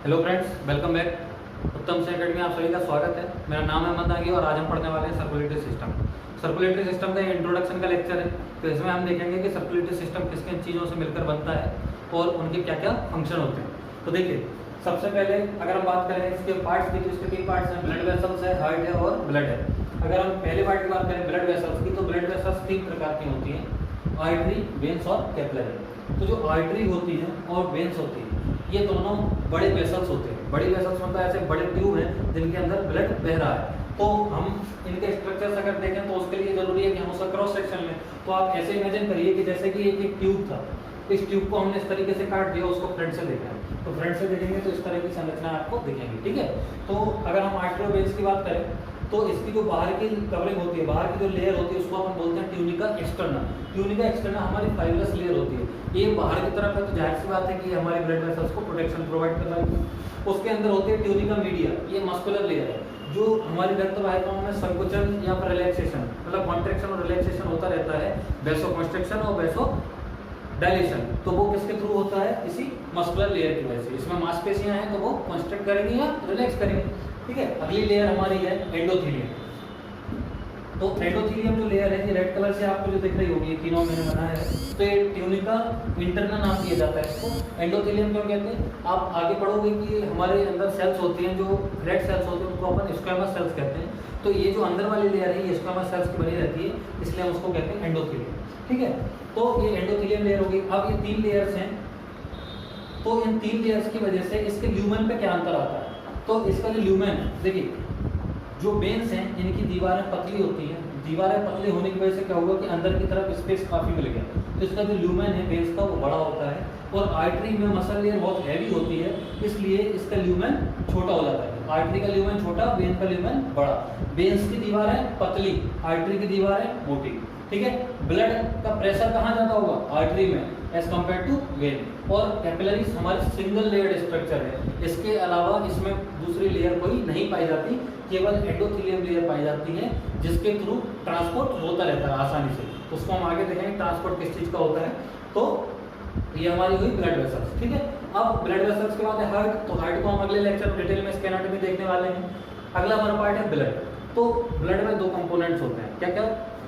Hello friends, welcome back. उत्तम से academy आप सभी का स्वागत है। मेरा नाम है अहमद नागी और आज हम पढ़ने वाले हैं सर्कुलेटरी सिस्टम। सर्कुलेटरी सिस्टम का इंट्रोडक्शन का लेक्चर है, तो इसमें हम देखेंगे कि सर्कुलेटरी सिस्टम किस किन चीज़ों से मिलकर बनता है और उनके क्या क्या फंक्शन होते हैं। तो देखिए, सबसे पहले अगर हम बात करें इसके पार्ट्स की, तो इसके 3 पार्ट्स हैं, ब्लड वेसल्स है, हार्ट है और ब्लड है। अगर हम पहले पार्ट की बात करें ब्लड वेसल्स की, तो ब्लड वेसल्स 3 प्रकार की होती हैं, आर्टरी, वेन्स और कैपिलरी। तो जो आर्टरी होती है और वेन्स होती है, ये दोनों बड़े वेसल्स होते हैं। बड़ी वेसल्स मतलब ऐसे बड़े ट्यूब हैं जिनके अंदर ब्लड बह रहा है। तो हम इनके स्ट्रक्चर्स अगर देखें तो उसके लिए जरूरी है कि हम उसका क्रॉस सेक्शन लें। तो आप ऐसे इमेजिन करिए कि जैसे कि एक ट्यूब था, इस ट्यूब को हमने इस तरीके से काट दिया, उसको फ्रंट से देखा है, तो फ्रंट से देखेंगे तो इस तरह की संरचना आपको दिखेंगी। ठीक है, तो अगर हम आर्टरी और वेन्स की बात करें तो इसकी जो बाहर की कवरिंग होती है, बाहर की जो लेयर होती है, उसको हम बोलते हैं ट्यूनिका एक्सटर्ना। ट्यूनिका एक्सटर्ना हमारी फाइब्रस लेयर होती है, ये बाहर की तरफ है, तो जाहिर सी बात है कि हमारे ब्लड वेसल्स को प्रोटेक्शन प्रोवाइड कर रहा है। उसके अंदर होती है ट्यूनिका मीडिया, ये मस्कुलर लेयर है जो हमारी रक्त वाहिकाओं में संकुचन या फिर रिलैक्सेशन, मतलब कॉन्ट्रैक्शन और रिलैक्सेशन होता रहता है, वैसो कंस्ट्रक्शन और वैसो डायलेशन। तो वो किसके थ्रू होता है? इसी मस्कुलर लेयर की वजह से। इसमें मांसपेशियां हैं तो वो कंस्ट्रक्ट करेंगी या रिलैक्स करेंगी। ठीक है, अगली लेयर हमारी है एंडोथेलियम। तो एंडोथेलियम जो लेयर है, ये रेड कलर से आपको जो दिख रही होगी, ये तीनों मैंने बनाया है, तो ये ट्यूनिका इंटरना नाम दिया जाता है इसको। एंडोथेलियम क्यों कहते हैं? आप आगे पढ़ोगे कि हमारे अंदर सेल्स होती हैं, जो रेड सेल्स होते हैं उनको अपन स्क्वेमस सेल्स कहते हैं। तो ये जो अंदर वाली लेयर है, ये स्क्वेमस सेल्स की बनी रहती है, इसलिए हम उसको कहते हैं एंडोथेलियम। ठीक है, तो ये एंडोथेलियम लेयर होगी। अब ये 3 लेयर्स हैं, तो इन 3 लेयर्स की वजह से इसके ल्यूमेन पे क्या अंतर आता है? तो इसका जो ल्यूमेन है, देखिए जो वेन्स हैं इनकी दीवारें पतली होती हैं, दीवारें पतली होने की वजह से क्या होगा कि अंदर की तरफ स्पेस काफ़ी मिल गया, तो इसका जो ल्यूमेन है वेन्स का वो बड़ा होता है। और आर्टरी में मसल लेयर बहुत हैवी होती है, इसलिए इसका ल्यूमेन छोटा हो जाता है। आर्टरी का ल्यूमेन छोटा, वेन का ल्यूमेन बड़ा। वेन्स की दीवारें पतली, आर्टरी की दीवारें मोटी। ठीक है, ब्लड का प्रेशर कहाँ जाता होगा? आर्टरी में एज कम्पेयर टू वेन। और कैपिलरीज हमारी सिंगल लेयर्ड स्ट्रक्चर है, इसके अलावा इसमें दूसरी लेयर कोई नहीं पाई जाती, केवल एंडोथेलियम लेयर पाई जाती है, जिसके थ्रू ट्रांसपोर्ट होता रहता है आसानी से। उसको हम आगे देखेंगे ट्रांसपोर्ट किस चीज़ का होता है। तो ये हमारी हुई ब्लड वेसल्स। ठीक है, अब ब्लड वेसल्स के बाद है हार्ट। तो हार्ट को हम अगले लेक्चर में डिटेल में इसके एनाटॉमी देखने वाले हैं। अगला हमारा पार्ट है ब्लड। तो ब्लड में 2 कंपोनेंट्स होते हैं, क्या क्या?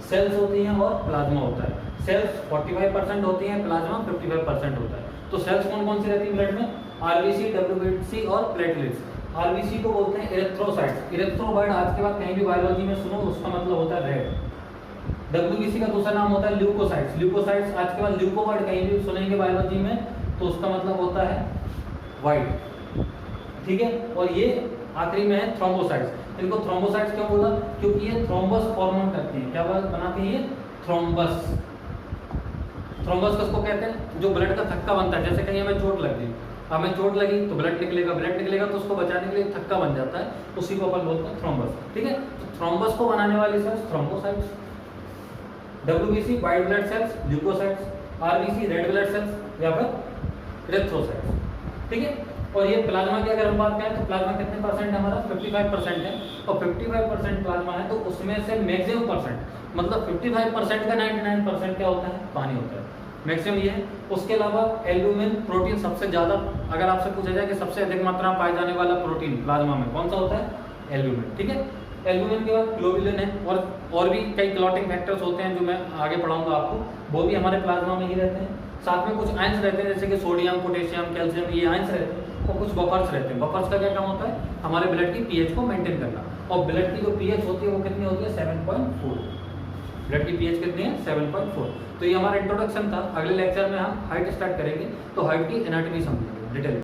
सेल्स होती हैं और प्लाज्मा होता है। सेल्स 45% होती हैं, प्लाज्मा 55% होता है। तो सेल्स कौन कौन सी रहती है ब्लड में? आरबीसी, डब्ल्यूबीसी और प्लेटलेट्स। आरबीसी को बोलते हैं इरेथ्रोसाइट्स। इरेथ्रो वर्ड आज के बाद कहीं भी बायोलॉजी में सुनो, उसका मतलब होता है रेड। डब्ल्यूबीसी का दूसरा नाम होता है ल्यूकोसाइट्स। ल्यूकोसाइट्स आज के बाद ल्यूको वर्ड कहीं भी सुनेंगे बायोलॉजी में, तो उसका मतलब होता है वाइट। ठीक है, और ये आखिरी में है थ्रोम्बोसाइट्स। इनको थ्रोम्बोसाइट्स क्यों बोला? क्योंकि ये थ्रोम्बस फॉर्म करती हैं। क्या बनाती है ये? थ्रोम्बस। थ्रोम्बस किसको कहते हैं? जो ब्लड का थक्का बनता है। जैसे कहीं हमें चोट लग गई, हमें चोट लगी तो ब्लड निकलेगा, ब्लड निकलेगा तो उसको बचाने के लिए थक्का बन जाता है, उसी को अपन बोलते हैं थ्रोम्बस। ठीक है, तो थ्रोम्बस को बनाने वाली cells thrombocytes. WBC white blood cells, leucocytes. RBC red blood cells या फिर इरेथ्रोसाइट्स। ठीक है, और ये प्लाज्मा की अगर हम बात करें तो प्लाज्मा कितने परसेंट है हमारा? 55% है। और 55% प्लाज्मा है, तो उसमें से मैक्सिमम परसेंट, मतलब 55% का 99% क्या होता है? पानी होता है। मैक्सिमम ये है। उसके अलावा एल्ब्यूमिन प्रोटीन सबसे ज़्यादा, अगर आपसे पूछा जाए कि सबसे अधिक मात्रा में पाए जाने वाला प्रोटीन प्लाज्मा में कौन सा होता है? एल्ब्यूमिन। ठीक है, एल्ब्यूमिन के बाद ग्लोबुलिन है, और भी कई क्लॉटिंग फैक्टर्स होते हैं जो मैं आगे पढ़ाऊंगा आपको, वो भी हमारे प्लाज्मा में ही रहते हैं। साथ में कुछ आयंस रहते हैं, जैसे कि सोडियम, पोटेशियम, कैल्शियम, ये आयंस रहते हैं। और कुछ बफर्स रहते हैं। बफर्स का क्या काम होता है? हमारे ब्लड की पीएच को मेंटेन करना। और ब्लड की जो पीएच होती है वो कितनी होती है? 7.4। ब्लड की पीएच कितनी है? 7.4। तो ये हमारा इंट्रोडक्शन था। अगले लेक्चर में हम हाइट स्टार्ट करेंगे, तो हाइट की एनाटॉमी समझेंगे डिटेल।